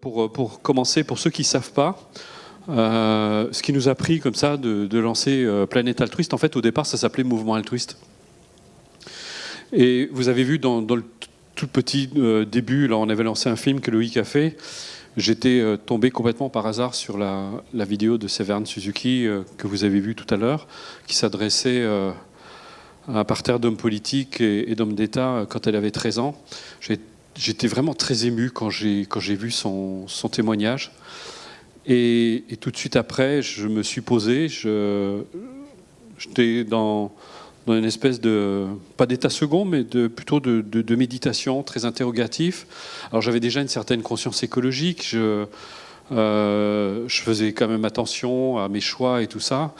Pour commencer, pour ceux qui ne savent pas, ce qui nous a pris comme ça de lancer Planète Altruiste, en fait au départ ça s'appelait Mouvement Altruiste. Et vous avez vu dans le tout petit début, là on avait lancé un film que Loïc a fait. J'étais tombé complètement par hasard sur la vidéo de Severn Suzuki que vous avez vue tout à l'heure, qui s'adressait à un parterre d'hommes politiques et d'hommes d'État quand elle avait 13 ans. J'étais vraiment très ému quand j'ai vu son témoignage. Et tout de suite après, je me suis posé. J'étais dans une espèce de, pas d'état second, mais plutôt de méditation très interrogatif. Alors j'avais déjà une certaine conscience écologique. Je faisais quand même attention à mes choix et tout ça.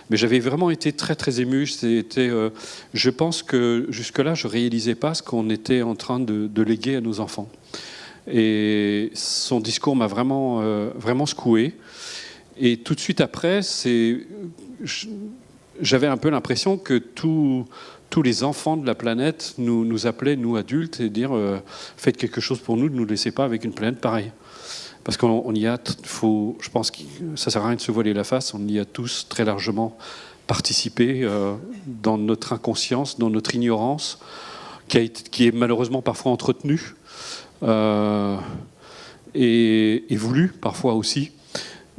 Mais j'avais vraiment été très très ému. Je pense que jusque-là, je ne réalisais pas ce qu'on était en train de léguer à nos enfants. Et son discours m'a vraiment, vraiment secoué. Et tout de suite après, j'avais un peu l'impression que tous les enfants de la planète nous appelaient, nous adultes, et dire faites quelque chose pour nous, ne nous laissez pas avec une planète pareille. Parce qu'on y a, je pense que ça ne sert à rien de se voiler la face, on y a tous très largement participé dans notre inconscience, dans notre ignorance, qui est malheureusement parfois entretenue et voulue parfois aussi.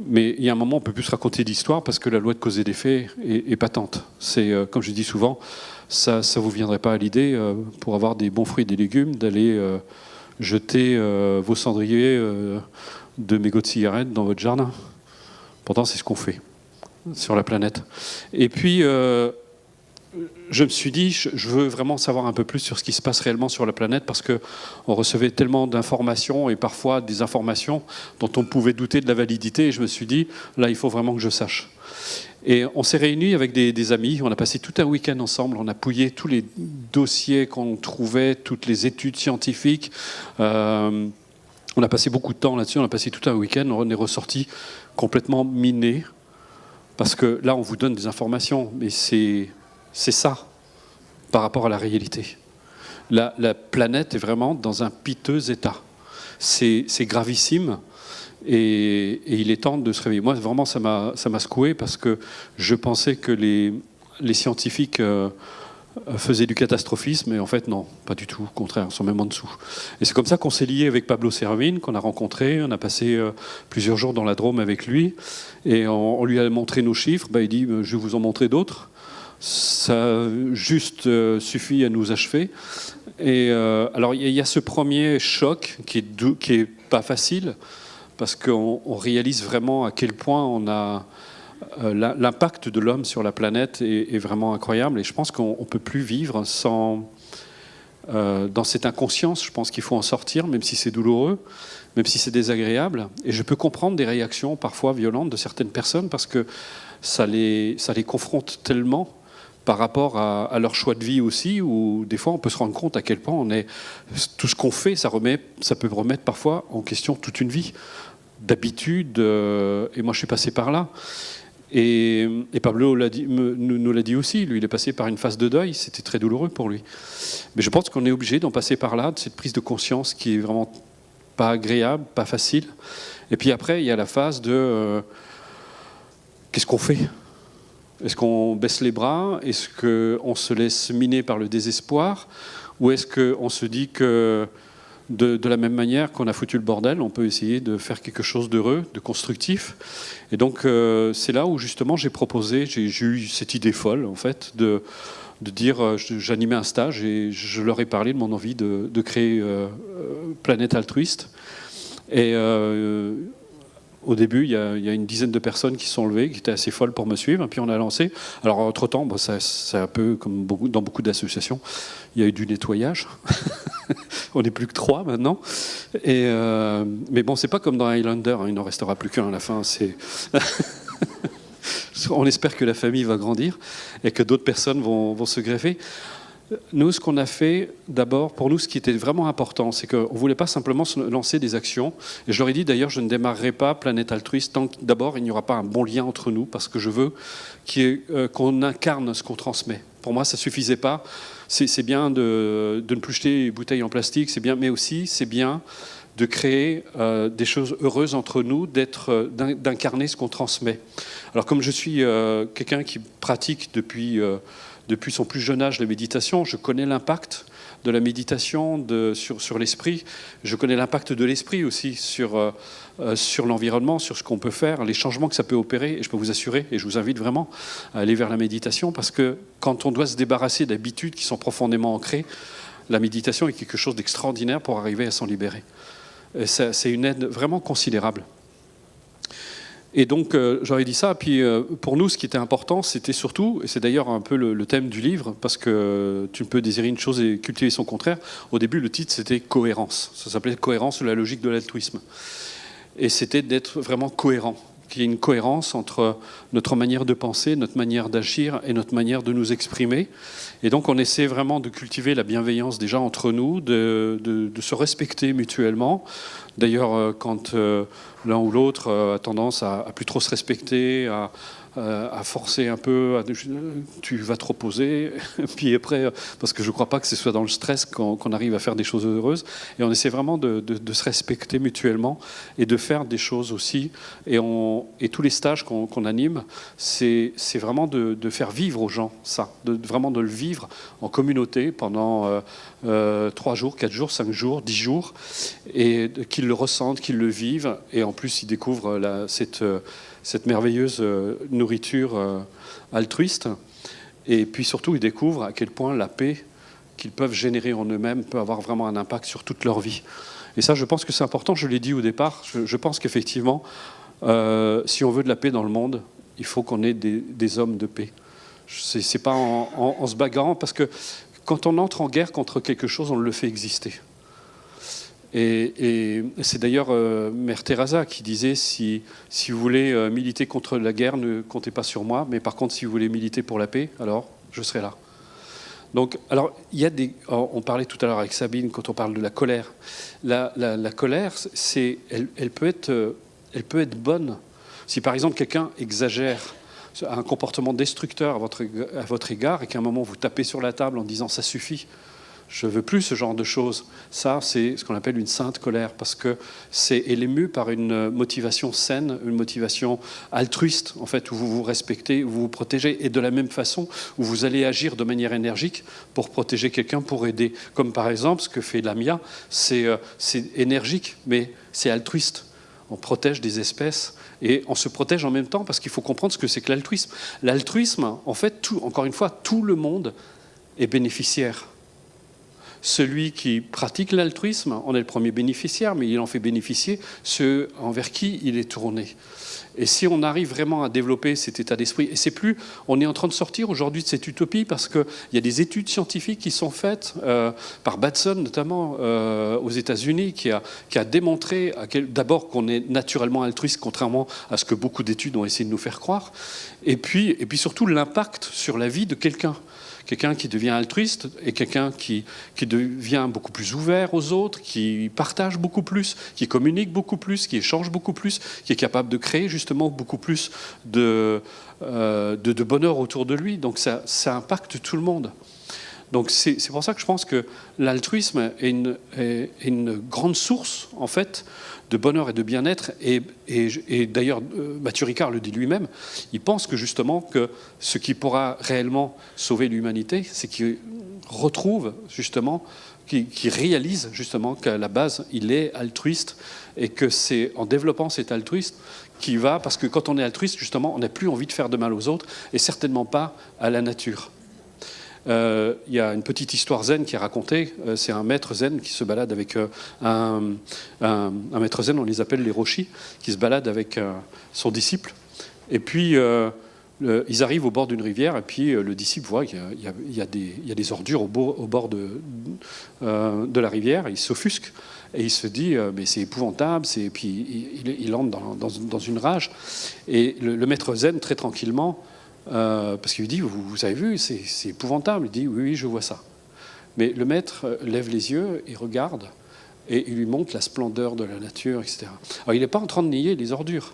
Mais il y a un moment, on ne peut plus se raconter d'histoire parce que la loi de cause et d'effet est patente. C'est, comme je dis souvent, ça ne vous viendrait pas à l'idée, pour avoir des bons fruits et des légumes, d'aller jeter vos cendriers de mégots de cigarettes dans votre jardin. Pourtant, c'est ce qu'on fait sur la planète. Et puis, je me suis dit, je veux vraiment savoir un peu plus sur ce qui se passe réellement sur la planète parce qu'on recevait tellement d'informations et parfois des informations dont on pouvait douter de la validité. Et je me suis dit, là, il faut vraiment que je sache. Et on s'est réunis avec des amis, on a passé tout un week-end ensemble, on a pouillé tous les dossiers qu'on trouvait, toutes les études scientifiques. On a passé beaucoup de temps là-dessus, on a passé tout un week-end, on est ressorti complètement miné. Parce que là, on vous donne des informations, mais c'est ça par rapport à la réalité. La planète est vraiment dans un piteux état. C'est gravissime. Et il est temps de se réveiller. Moi, vraiment, ça m'a secoué parce que je pensais que les scientifiques faisaient du catastrophisme, et en fait, non, pas du tout. Au contraire, ils sont même en dessous. Et c'est comme ça qu'on s'est lié avec Pablo Servine, qu'on a rencontré. On a passé plusieurs jours dans la Drôme avec lui. Et on lui a montré nos chiffres. Il dit, je vais vous en montrer d'autres. Ça juste suffit à nous achever. Et alors, il y a ce premier choc qui est pas facile, parce qu'on réalise vraiment à quel point on a l'impact de l'homme sur la planète est vraiment incroyable. Et je pense qu'on ne peut plus vivre dans cette inconscience. Je pense qu'il faut en sortir, même si c'est douloureux, même si c'est désagréable. Et je peux comprendre des réactions parfois violentes de certaines personnes parce que ça les confronte tellement par rapport à leur choix de vie aussi, où des fois on peut se rendre compte à quel point tout ce qu'on fait, ça peut remettre parfois en question toute une vie d'habitude, et moi je suis passé par là. Et Pablo nous l'a dit aussi, lui il est passé par une phase de deuil, c'était très douloureux pour lui. Mais je pense qu'on est obligé d'en passer par là, de cette prise de conscience qui est vraiment pas agréable, pas facile. Et puis après, il y a la phase de qu'est-ce qu'on fait ? Est-ce qu'on baisse les bras ? Est-ce qu'on se laisse miner par le désespoir ? Ou est-ce qu'on se dit que de la même manière qu'on a foutu le bordel, on peut essayer de faire quelque chose d'heureux, de constructif ? Et donc c'est là où justement j'ai eu cette idée folle en fait de dire, j'animais un stage et je leur ai parlé de mon envie de créer Planète Altruiste. Et au début, il y a une dizaine de personnes qui se sont levées, qui étaient assez folles pour me suivre, et puis on a lancé. Alors entre-temps, c'est un peu comme dans beaucoup d'associations, il y a eu du nettoyage. On n'est plus que 3 maintenant. Mais bon, c'est pas comme dans Highlander, il n'en restera plus qu'un à la fin. On espère que la famille va grandir et que d'autres personnes vont se greffer. Nous, ce qu'on a fait, d'abord, pour nous, ce qui était vraiment important, c'est qu'on ne voulait pas simplement se lancer des actions. Et je leur ai dit, d'ailleurs, je ne démarrerai pas Planète Altruiste tant que, d'abord, il n'y aura pas un bon lien entre nous, parce que je veux qu'on incarne ce qu'on transmet. Pour moi, ça ne suffisait pas. C'est bien de ne plus jeter les bouteilles en plastique, c'est bien, mais aussi, c'est bien de créer des choses heureuses entre nous, d'incarner ce qu'on transmet. Alors comme je suis quelqu'un qui pratique depuis son plus jeune âge la méditation, je connais l'impact de la méditation sur l'esprit. Je connais l'impact de l'esprit aussi sur l'environnement, sur ce qu'on peut faire, les changements que ça peut opérer. Et je peux vous assurer, et je vous invite vraiment à aller vers la méditation, parce que quand on doit se débarrasser d'habitudes qui sont profondément ancrées, la méditation est quelque chose d'extraordinaire pour arriver à s'en libérer. C'est une aide vraiment considérable. Et donc, j'aurais dit ça. Puis, pour nous, ce qui était important, c'était surtout, et c'est d'ailleurs un peu le thème du livre, parce que tu peux désirer une chose et cultiver son contraire. Au début, le titre, c'était Cohérence. Ça s'appelait Cohérence de la logique de l'altruisme. Et c'était d'être vraiment cohérent, qu'il y ait une cohérence entre notre manière de penser, notre manière d'agir et notre manière de nous exprimer. Et donc, on essaie vraiment de cultiver la bienveillance déjà entre nous, de se respecter mutuellement. D'ailleurs, quand l'un ou l'autre a tendance à plus trop se respecter, à forcer un peu, tu vas te reposer, puis après, parce que je ne crois pas que ce soit dans le stress qu'on arrive à faire des choses heureuses, et on essaie vraiment de se respecter mutuellement et de faire des choses aussi, et tous les stages qu'on anime, c'est vraiment de faire vivre aux gens ça, vraiment de le vivre en communauté pendant 3 jours, 4 jours, 5 jours, 10 jours, et qu'ils le ressentent, qu'ils le vivent, et en plus ils découvrent cette merveilleuse nourriture altruiste. Et puis surtout, ils découvrent à quel point la paix qu'ils peuvent générer en eux-mêmes peut avoir vraiment un impact sur toute leur vie. Et ça, je pense que c'est important, je l'ai dit au départ, je pense qu'effectivement, si on veut de la paix dans le monde, il faut qu'on ait des hommes de paix. C'est pas en se bagarrant, parce que quand on entre en guerre contre quelque chose, on le fait exister. Et c'est d'ailleurs Mère Teresa qui disait si vous voulez militer contre la guerre, ne comptez pas sur moi, mais par contre, si vous voulez militer pour la paix, alors je serai là. Donc, alors, on parlait tout à l'heure avec Sabine quand on parle de la colère. La colère, elle peut être bonne. Si par exemple quelqu'un exagère un comportement destructeur à votre égard et qu'à un moment vous tapez sur la table en disant ça suffit, je ne veux plus ce genre de choses. Ça, c'est ce qu'on appelle une sainte colère, parce qu'elle est mue par une motivation saine, une motivation altruiste, en fait, où vous vous respectez, où vous vous protégez, et de la même façon, où vous allez agir de manière énergique pour protéger quelqu'un, pour aider. Comme par exemple, ce que fait Lamia, c'est énergique, mais c'est altruiste. On protège des espèces et on se protège en même temps, parce qu'il faut comprendre ce que c'est que l'altruisme. L'altruisme, en fait, encore une fois, tout le monde est bénéficiaire. Celui qui pratique l'altruisme en est le premier bénéficiaire, mais il en fait bénéficier ceux envers qui il est tourné. Et si on arrive vraiment à développer cet état d'esprit, et c'est plus, on est en train de sortir aujourd'hui de cette utopie, parce qu'il y a des études scientifiques qui sont faites par Batson notamment aux États-Unis, qui a démontré d'abord qu'on est naturellement altruiste, contrairement à ce que beaucoup d'études ont essayé de nous faire croire, et puis surtout l'impact sur la vie de quelqu'un. Quelqu'un qui devient altruiste et quelqu'un qui devient beaucoup plus ouvert aux autres, qui partage beaucoup plus, qui communique beaucoup plus, qui échange beaucoup plus, qui est capable de créer justement beaucoup plus de bonheur autour de lui. Donc ça impacte tout le monde. Donc c'est pour ça que je pense que l'altruisme est une grande source, en fait, de bonheur et de bien-être. Et d'ailleurs, Mathieu Ricard le dit lui-même, il pense que justement que ce qui pourra réellement sauver l'humanité, c'est qu'il retrouve justement, qu'il réalise justement qu'à la base, il est altruiste, et que c'est en développant cet altruisme qui va, parce que quand on est altruiste, justement, on n'a plus envie de faire de mal aux autres, et certainement pas à la nature. Il y a une petite histoire zen qui est racontée. C'est un maître zen qui se balade avec un maître zen, on les appelle les roshis, qui se balade avec son disciple. Et puis, ils arrivent au bord d'une rivière, et puis le disciple voit qu'il y a des ordures au bord de la rivière. Il s'offusque et il se dit mais c'est épouvantable. Et puis il entre dans une rage. Et le maître zen, très tranquillement, parce qu'il lui dit, vous avez vu, c'est épouvantable. Il dit, oui, je vois ça. Mais le maître lève les yeux et regarde, et il lui montre la splendeur de la nature, etc. Alors il n'est pas en train de nier les ordures.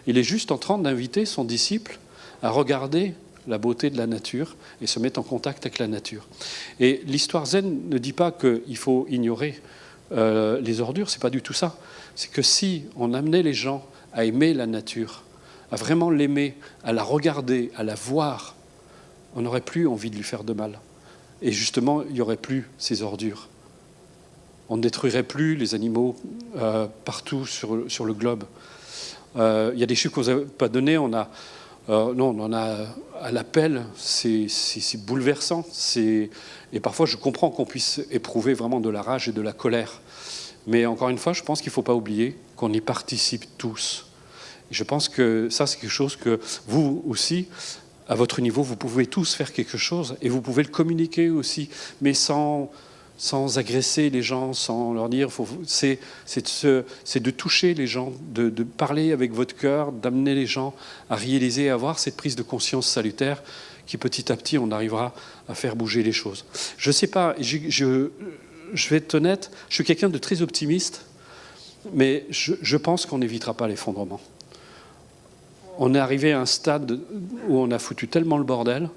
Il est juste en train d'inviter son disciple à regarder la beauté de la nature et se mettre en contact avec la nature. Et l'histoire zen ne dit pas qu'il faut ignorer les ordures, c'est pas du tout ça. C'est que si on amenait les gens à aimer la nature, à vraiment l'aimer, à la regarder, à la voir, on n'aurait plus envie de lui faire de mal. Et justement, il n'y aurait plus ces ordures. On ne détruirait plus les animaux partout sur le globe. Il y a des chiffres qu'on n'a pas donnés. On en a à l'appel. C'est bouleversant. Et parfois, je comprends qu'on puisse éprouver vraiment de la rage et de la colère. Mais encore une fois, je pense qu'il ne faut pas oublier qu'on y participe tous. Et je pense que ça, c'est quelque chose que vous aussi, à votre niveau, vous pouvez tous faire quelque chose. Et vous pouvez le communiquer aussi, mais sans agresser les gens, sans leur dire... C'est de toucher les gens, de parler avec votre cœur, d'amener les gens à réaliser, à avoir cette prise de conscience salutaire qui, petit à petit, on arrivera à faire bouger les choses. Je ne sais pas, je vais être honnête, je suis quelqu'un de très optimiste, mais je pense qu'on n'évitera pas l'effondrement. On est arrivé à un stade où on a foutu tellement le bordel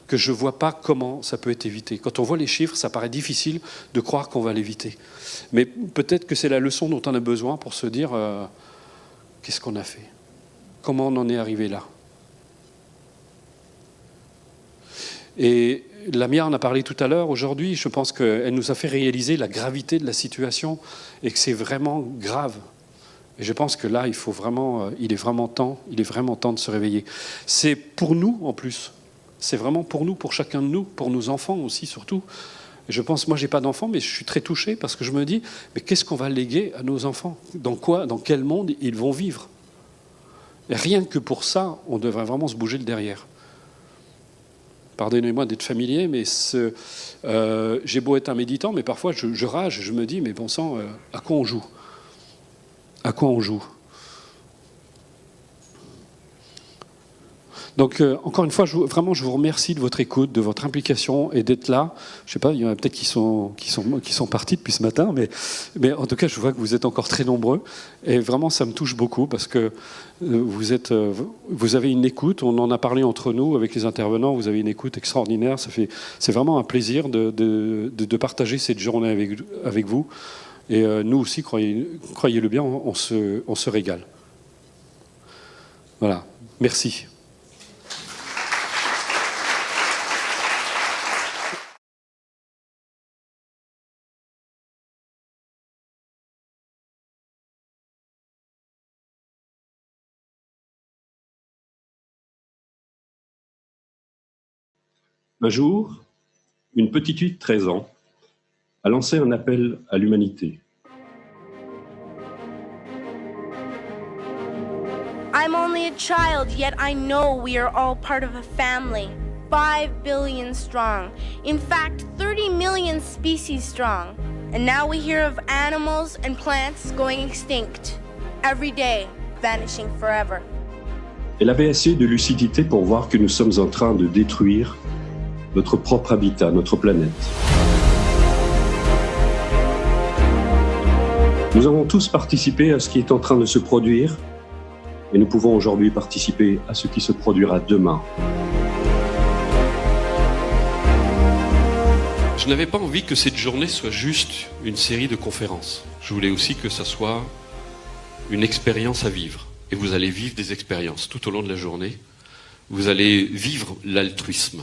que je ne vois pas comment ça peut être évité. Quand on voit les chiffres, ça paraît difficile de croire qu'on va l'éviter. Mais peut-être que c'est la leçon dont on a besoin pour se dire qu'est-ce qu'on a fait ? Comment on en est arrivé là ? Et Lamia en a parlé tout à l'heure. Aujourd'hui, je pense qu'elle nous a fait réaliser la gravité de la situation et que c'est vraiment grave. Et je pense que là, il est vraiment temps de se réveiller. C'est pour nous, en plus. C'est vraiment pour nous, pour chacun de nous, pour nos enfants aussi, surtout. Et je pense, moi, j'ai pas d'enfants, mais je suis très touché parce que je me dis, mais qu'est-ce qu'on va léguer à nos enfants ? Dans quel monde ils vont vivre ? Et rien que pour ça, on devrait vraiment se bouger le derrière. Pardonnez-moi d'être familier, mais j'ai beau être un méditant, mais parfois je rage, je me dis, mais bon sang, à quoi on joue ? À quoi on joue ? Donc, encore une fois, je vous remercie de votre écoute, de votre implication et d'être là. Je ne sais pas, il y en a peut-être qui sont partis depuis ce matin, mais en tout cas, je vois que vous êtes encore très nombreux. Et vraiment, ça me touche beaucoup parce que vous avez une écoute. On en a parlé entre nous avec les intervenants. Vous avez une écoute extraordinaire. C'est vraiment un plaisir de partager cette journée avec vous. Et nous aussi, croyez-le bien, on se régale. Voilà. Merci. Un jour, une petite fille de 13 ans a lancé un appel à l'humanité. I'm only a child, yet I know we are all part of a family. 5 billion strong. In fact, 30 million species strong. And now we hear of animals and plants going extinct. Every day, vanishing forever. Elle avait assez de lucidité pour voir que nous sommes en train de détruire notre propre habitat, notre planète. Nous avons tous participé à ce qui est en train de se produire et nous pouvons aujourd'hui participer à ce qui se produira demain. Je n'avais pas envie que cette journée soit juste une série de conférences. Je voulais aussi que ça soit une expérience à vivre. Et vous allez vivre des expériences tout au long de la journée. Vous allez vivre l'altruisme.